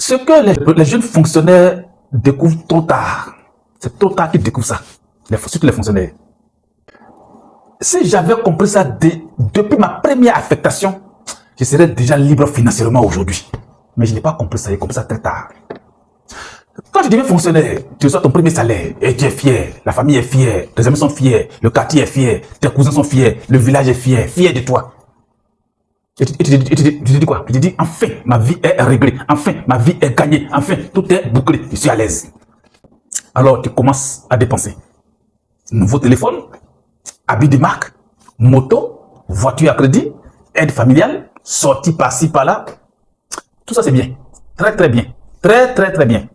Ce que les jeunes fonctionnaires découvrent trop tard, c'est trop tard qu'ils découvrent ça, surtout les fonctionnaires. Si j'avais compris ça depuis ma première affectation, je serais déjà libre financièrement aujourd'hui. Mais je n'ai pas compris ça, j'ai compris ça très tard. Quand tu deviens fonctionnaire, tu reçois ton premier salaire et tu es fier, la famille est fière, tes amis sont fiers, le quartier est fier, tes cousins sont fiers, le village est fier de toi. Et tu te dis quoi? Tu te dis, enfin, ma vie est réglée, enfin, ma vie est gagnée, enfin, tout est bouclé, je suis à l'aise. Alors tu commences à dépenser. Nouveau téléphone, habits de marque, moto, voiture à crédit, aide familiale, sortie par-ci, par-là. Tout ça c'est bien, très bien, très bien.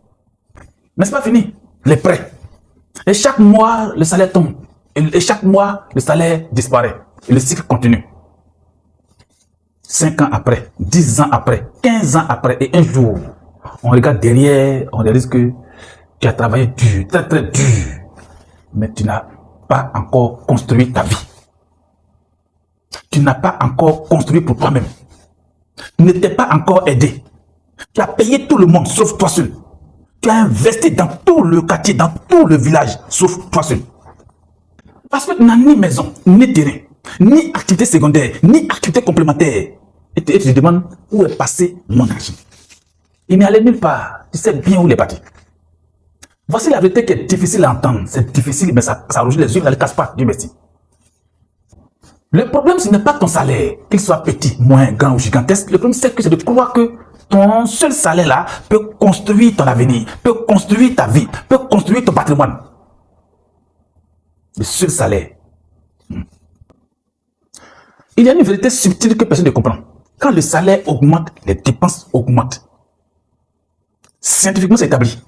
Mais c'est pas fini, les prêts. Et chaque mois, le salaire tombe. Et chaque mois, le salaire disparaît. Et le cycle continue. 5 ans après, 10 ans après, 15 ans après, et un jour, on regarde derrière, on réalise que tu as travaillé dur, très dur, mais tu n'as pas encore construit ta vie. Tu n'as pas encore construit pour toi-même. Tu ne t'es pas encore aidé. Tu as payé tout le monde, sauf toi seul. Tu as investi dans tout le quartier, dans tout le village, sauf toi seul. Parce que tu n'as ni maison, ni terrain, ni activité secondaire, ni activité complémentaire. Et tu te demandes où est passé mon argent. Il n'est allé nulle part. Tu sais bien où il est parti. Voici la vérité qui est difficile à entendre. C'est difficile, mais ça rougit les yeux, ça ne le casse pas. Dieu merci. Le problème, ce n'est pas ton salaire, qu'il soit petit, moins grand ou gigantesque. Le problème, c'est que c'est de croire que ton seul salaire là peut construire ton avenir, peut construire ta vie, peut construire ton patrimoine. Le seul salaire. Il y a une vérité subtile que personne ne comprend. Quand le salaire augmente, les dépenses augmentent. Scientifiquement, c'est établi.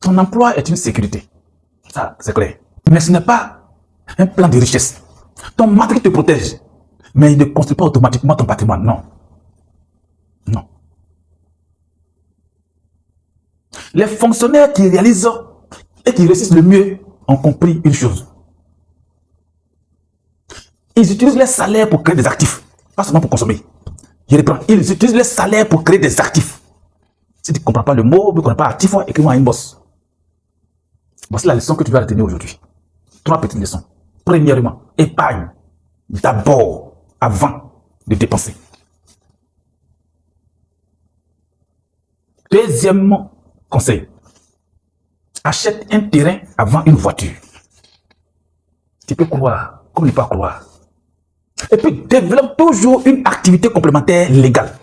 Ton emploi est une sécurité. Ça, c'est clair. Mais ce n'est pas un plan de richesse. Ton matrix te protège. Mais il ne construit pas automatiquement ton patrimoine. Non. Non. Les fonctionnaires qui réalisent et qui réussissent le mieux ont compris une chose. Ils utilisent les salaires pour créer des actifs, pas seulement pour consommer. Je reprends. Ils utilisent les salaires pour créer des actifs. Si tu ne comprends pas le mot, tu ne connais pas actif, écris-moi une bosse. Voici la leçon que tu dois retenir aujourd'hui. 3 petites leçons. Premièrement, épargne d'abord avant de dépenser. Deuxièmement, conseil. Achète un terrain avant une voiture. Tu peux croire, comme ne pas croire. Et puis, développe toujours une activité complémentaire légale.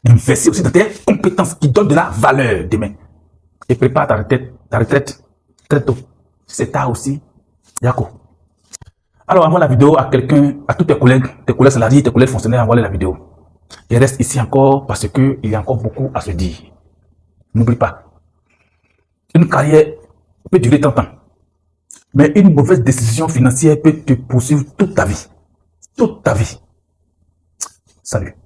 Investis aussi dans tes compétences qui donnent de la valeur demain. Et prépare ta retraite très tôt. C'est tard aussi, Yako. Alors, envoie la vidéo à quelqu'un, à tous tes collègues salariés, tes collègues fonctionnaires, envoie la vidéo. Et reste ici encore parce qu'il y a encore beaucoup à se dire. N'oublie pas, une carrière peut durer 30 ans. Mais une mauvaise décision financière peut te poursuivre toute ta vie. Toute ta vie. Salut.